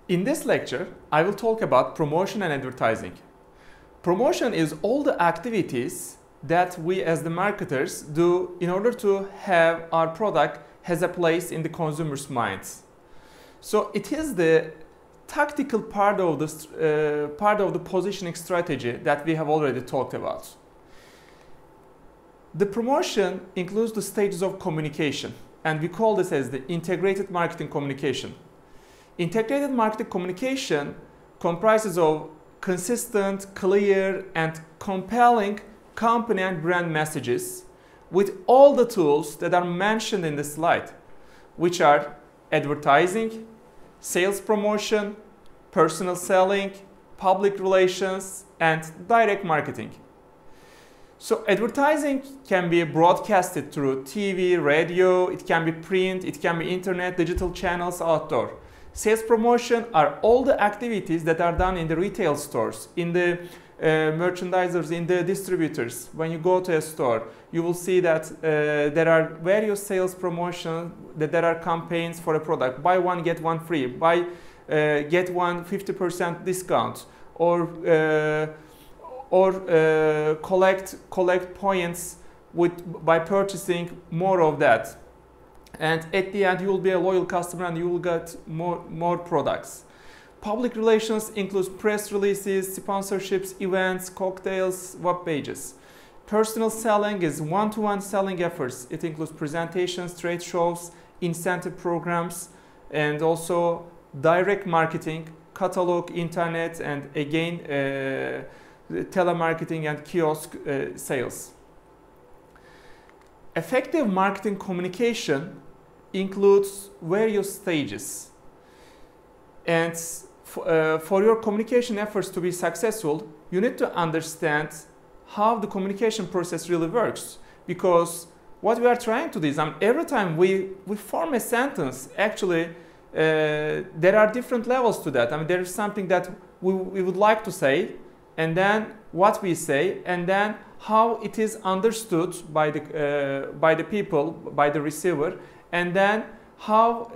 In this lecture, I will talk about promotion and advertising. Promotion is all the activities that we as the marketers do in order to have our product has a place in the consumer's minds. So it is the tactical part of the positioning strategy that we have already talked about. The promotion includes the stages of communication, and we call this as the integrated marketing communication. Integrated marketing communication comprises of consistent, clear, and compelling company and brand messages with all the tools that are mentioned in the slide, which are advertising, sales promotion, personal selling, public relations, and direct marketing. So advertising can be broadcasted through TV, radio, it can be print, it can be internet, digital channels, outdoor. Sales promotion are all the activities that are done in the retail stores, in the merchandisers, in the distributors. When you go to a store, you will see that there are various sales promotions, that there are campaigns for a product. Buy one, get one free. Get one 50% discount. Or collect points by purchasing more of that. And at the end, you will be a loyal customer and you will get more products. Public relations includes press releases, sponsorships, events, cocktails, web pages. Personal selling is one-to-one selling efforts. It includes presentations, trade shows, incentive programs, and also direct marketing, catalog, internet, and again, telemarketing and kiosk sales. Effective marketing communication includes various stages. And for your communication efforts to be successful, you need to understand how the communication process really works. Because what we are trying to do is, every time we form a sentence, actually, there are different levels to that. There is something that we would like to say, and then what we say, and then how it is understood by the people, by the receiver, and then how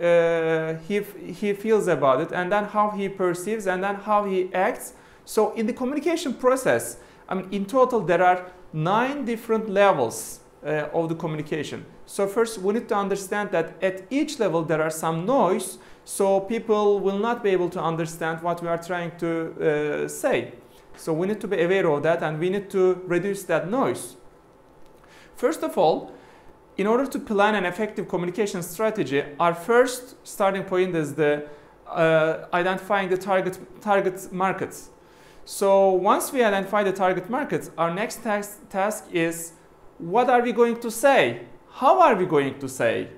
he feels about it, and then how he perceives, and then how he acts. So in the communication process, in total there are 9 different levels of the communication. So first we need to understand that at each level there are some noise, so people will not be able to understand what we are trying to say. So we need to be aware of that, and we need to reduce that noise. First of all, in order to plan an effective communication strategy, our first starting point is the identifying the target markets. So once we identify the target markets, our next task is, what are we going to say? How are we going to say?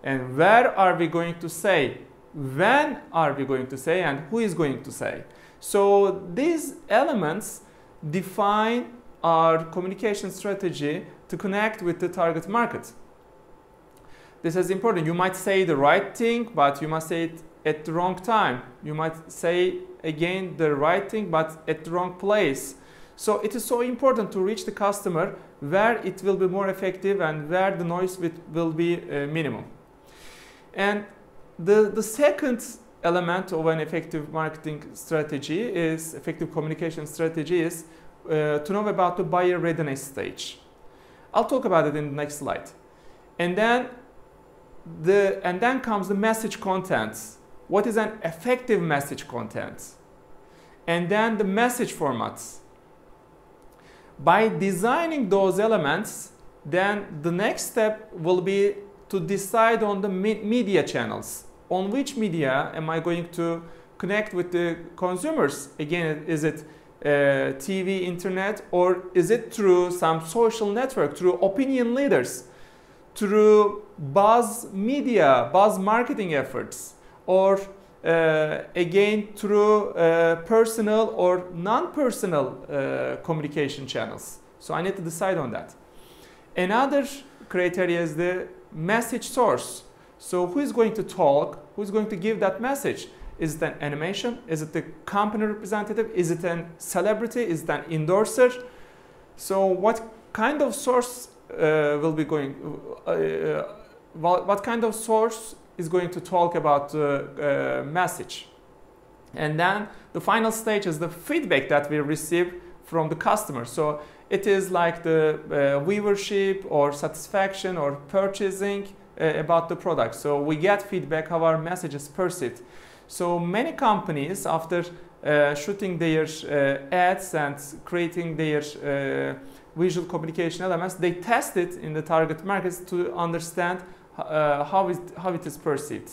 And where are we going to say? When are we going to say? And who is going to say? So these elements define our communication strategy to connect with the target market. This is important. You might say the right thing, but you must say it at the wrong time. You might say again the right thing, but at the wrong place. So it is so important to reach the customer where it will be more effective and where the noise will be minimum. And the second element of an effective marketing strategy is, effective communication strategy is to know about the buyer readiness stage. I'll talk about it in the next slide. And then comes the message content. What is an effective message content? And then the message formats. By designing those elements, then the next step will be to decide on the media channels. On which media am I going to connect with the consumers? Again, is it TV, internet, or is it through some social network, through opinion leaders, through buzz media, buzz marketing efforts, or again through personal or non-personal communication channels? So I need to decide on that. Another criteria is the message source. So who is going to talk? Who is going to give that message? Is it an animation? Is it the company representative? Is it a celebrity? Is it an endorser? So what kind of source will be going? What kind of source is going to talk about the message? And then the final stage is the feedback that we receive from the customer. So it is like the viewership or satisfaction or purchasing about the product. So we get feedback how our message is perceived. So many companies, after shooting their ads and creating their visual communication elements, they test it in the target markets to understand how it is perceived.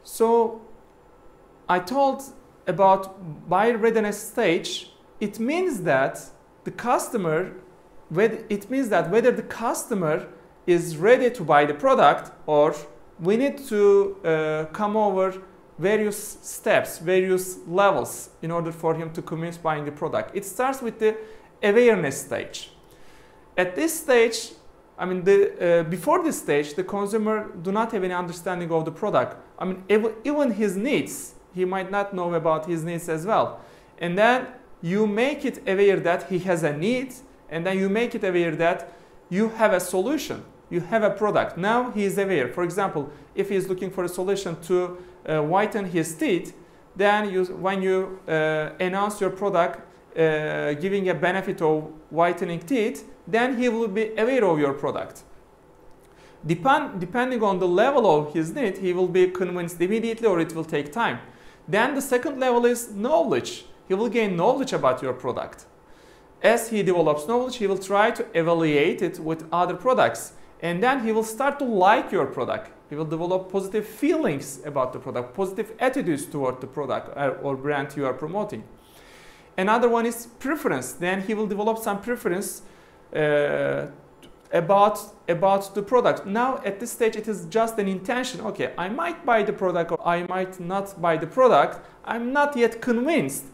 So I told about buyer readiness stage. It means that the customer, whether the customer is ready to buy the product, or we need to come over various steps, various levels in order for him to convince buying the product. It starts with the awareness stage. At this stage, I mean, before this stage, the consumer do not have any understanding of the product. I mean, even his needs, he might not know about his needs as well. And then you make it aware that he has a need, and then you make it aware that you have a solution, you have a product. Now he is aware. For example, if he is looking for a solution to whiten his teeth, then when you announce your product giving a benefit of whitening teeth, then he will be aware of your product. Depending on the level of his need, he will be convinced immediately or it will take time. Then the second level is knowledge. He will gain knowledge about your product. As he develops knowledge, he will try to evaluate it with other products. And then he will start to like your product. He will develop positive feelings about the product, positive attitudes toward the product or brand you are promoting. Another one is preference. Then he will develop some preference about the product. Now at this stage it is just an intention. Okay, I might buy the product or I might not buy the product. I'm not yet convinced.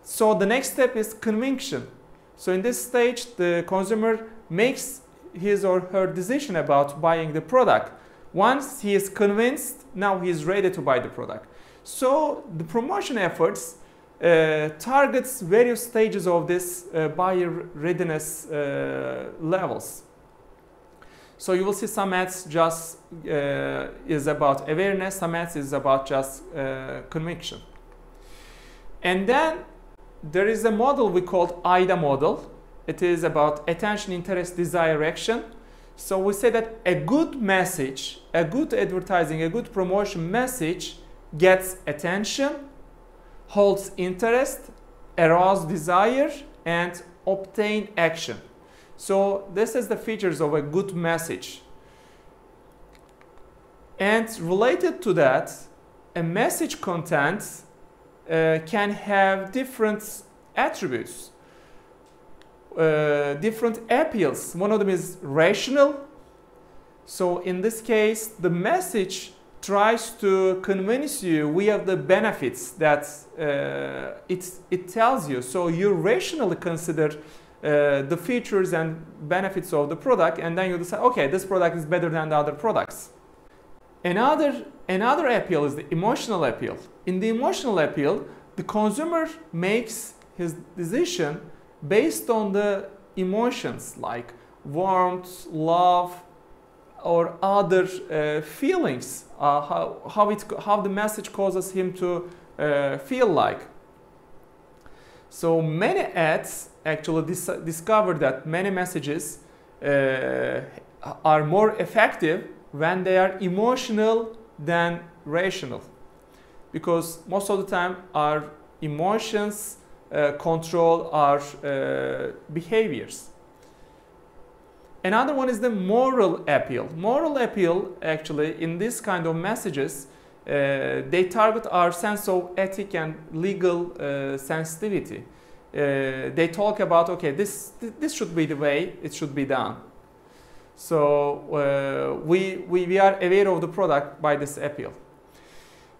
So the next step is conviction. So in this stage the consumer makes his or her decision about buying the product. Once he is convinced, now he is ready to buy the product. So the promotion efforts targets various stages of this buyer readiness levels. So you will see some ads just is about awareness, some ads is about just conviction. And then there is a model we called AIDA model. It is about attention, interest, desire, action. So we say that a good message, a good advertising, a good promotion message gets attention, holds interest, arouse desire, and obtain action. So this is the features of a good message. And related to that, a message content can have different attributes, different appeals. One of them is rational. So in this case, the message tries to convince you via the benefits that it tells you. So you rationally consider the features and benefits of the product, and then you decide, okay, this product is better than the other products. Another appeal is the emotional appeal. In the emotional appeal, the consumer makes his decision based on the emotions like warmth, love, or other feelings, how the message causes him to feel like. So many ads actually discover that many messages are more effective when they are emotional than rational, because most of the time our emotions control our behaviors. Another one is the moral appeal. Moral appeal, actually, in this kind of messages, they target our sense of ethic and legal sensitivity. They talk about, okay, this should be the way it should be done. So we are aware of the product by this appeal.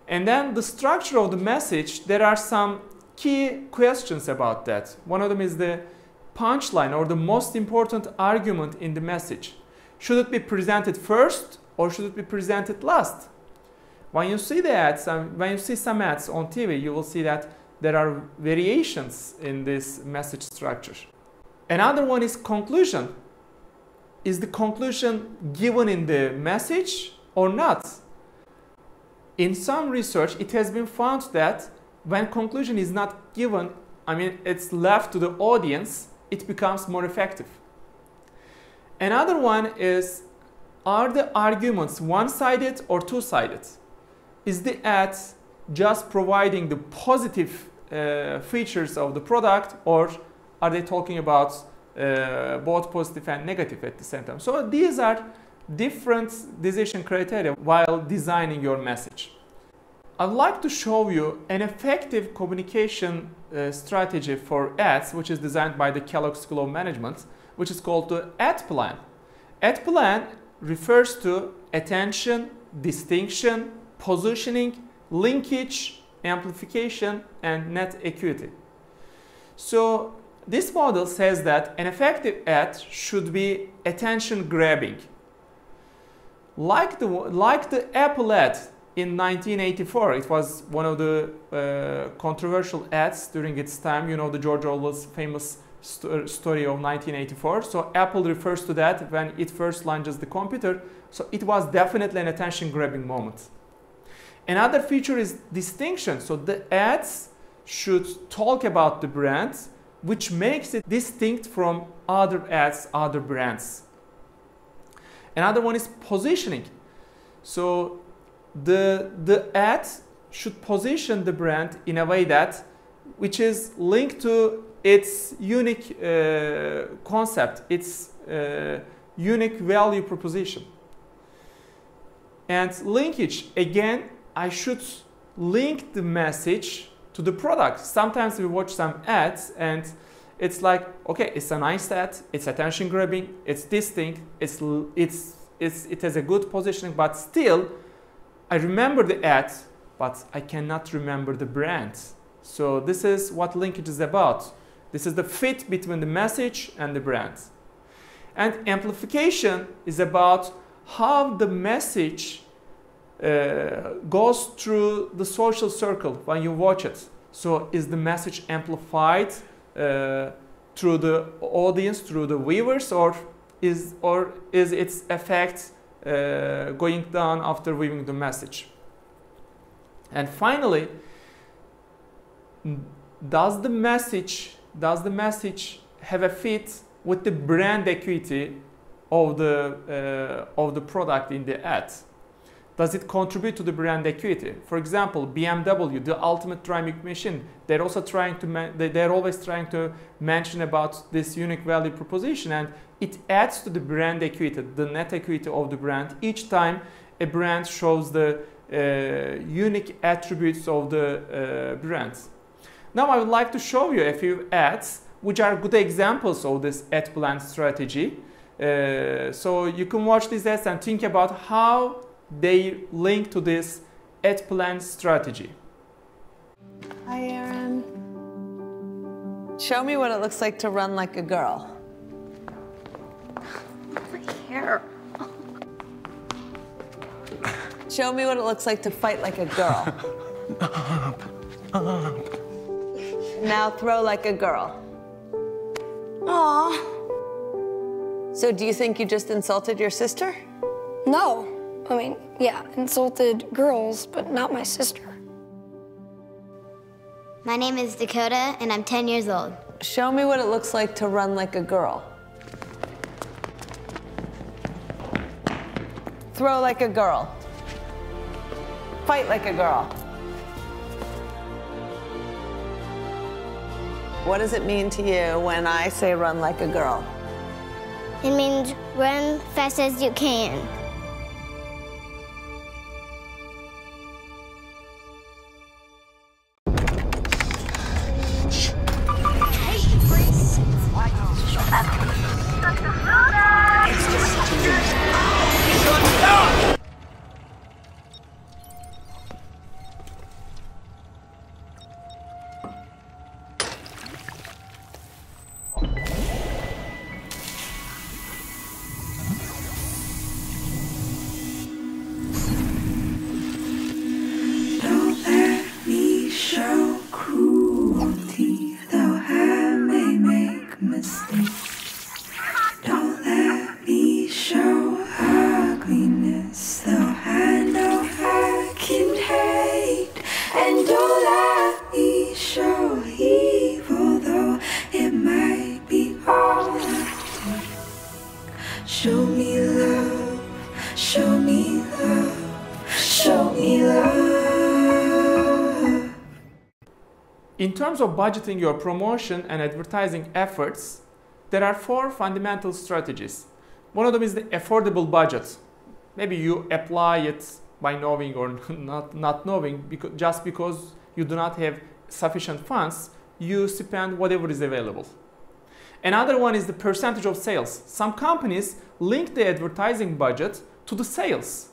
And then the structure of the message, there are some key questions about that. One of them is the punchline, or the most important argument in the message. Should it be presented first or should it be presented last? When you see the ads, when you see some ads on TV, you will see that there are variations in this message structure. Another one is conclusion. Is the conclusion given in the message or not? in some research, it has been found that when conclusion is not given, it's left to the audience, it becomes more effective. Another one is, are the arguments one-sided or two-sided? Is the ad just providing the positive features of the product, or are they talking about both positive and negative at the same time? So these are different decision criteria while designing your message. I'd like to show you an effective communication strategy for ads, which is designed by the Kellogg's School of Management, which is called the ad plan. Ad plan refers to attention, distinction, positioning, linkage, amplification, and net equity. So this model says that an effective ad should be attention grabbing. Like the Apple ad in 1984, it was one of the controversial ads during its time. You know the George Orwell's famous story of 1984. So Apple refers to that when it first launches the computer. So it was definitely an attention grabbing moment. Another feature is distinction. So the ads should talk about the brand, which makes it distinct from other ads, other brands. Another one is positioning. So the ad should position the brand in a way that which is linked to its unique concept, its unique value proposition. And linkage, again, I should link the message to the product. Sometimes we watch some ads and it's like, okay, it's a nice ad, it's attention grabbing, it's distinct, it has a good positioning, but still I remember the ad, but I cannot remember the brand. So this is what linkage is about. This is the fit between the message and the brand. And amplification is about how the message goes through the social circle when you watch it. So is the message amplified through the audience, through the viewers, or is its effect going down after viewing the message? And finally, does the message have a fit with the brand equity of the product in the ad? Does it contribute to the brand equity? For example, BMW, the ultimate driving machine, they're always trying to mention about this unique value proposition, and it adds to the brand equity, the net equity of the brand. Each time a brand shows the unique attributes of the brand. Now I would like to show you a few ads which are good examples of this ad plan strategy. So you can watch these ads and think about how they link to this ad plan strategy. Hi, Aaron. Show me what it looks like to run like a girl. My hair. Show me what it looks like to fight like a girl. Now throw like a girl. Aw. So do you think you just insulted your sister? No. I mean, yeah, insulted girls, but not my sister. My name is Dakota, and I'm 10 years old. Show me what it looks like to run like a girl. Throw like a girl. Fight like a girl. What does it mean to you when I say run like a girl? It means run fast as you can. In terms of budgeting your promotion and advertising efforts, there are 4 fundamental strategies. One of them is the affordable budget. Maybe you apply it by knowing or not knowing, just because you do not have sufficient funds, you spend whatever is available. Another one is the percentage of sales. Some companies link the advertising budget to the sales.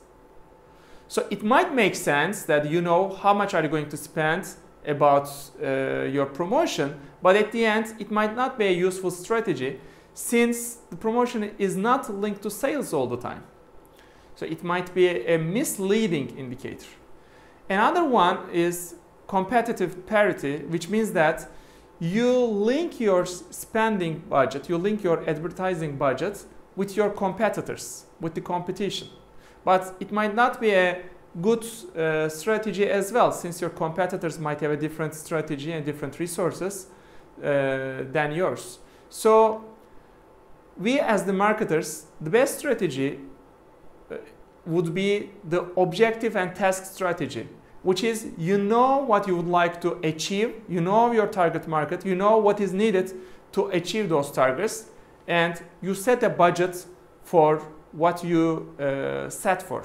So it might make sense that you know how much are you going to spend about your promotion, but at the end it might not be a useful strategy since the promotion is not linked to sales all the time. So it might be a misleading indicator. Another one is competitive parity, which means that you link your spending budget, you link your advertising budget with your competitors, with the competition. But it might not be a good strategy as well, since your competitors might have a different strategy and different resources than yours. So we as the marketers, the best strategy would be the objective and task strategy, which is you know what you would like to achieve, you know your target market, you know what is needed to achieve those targets, and you set a budget for what you set for.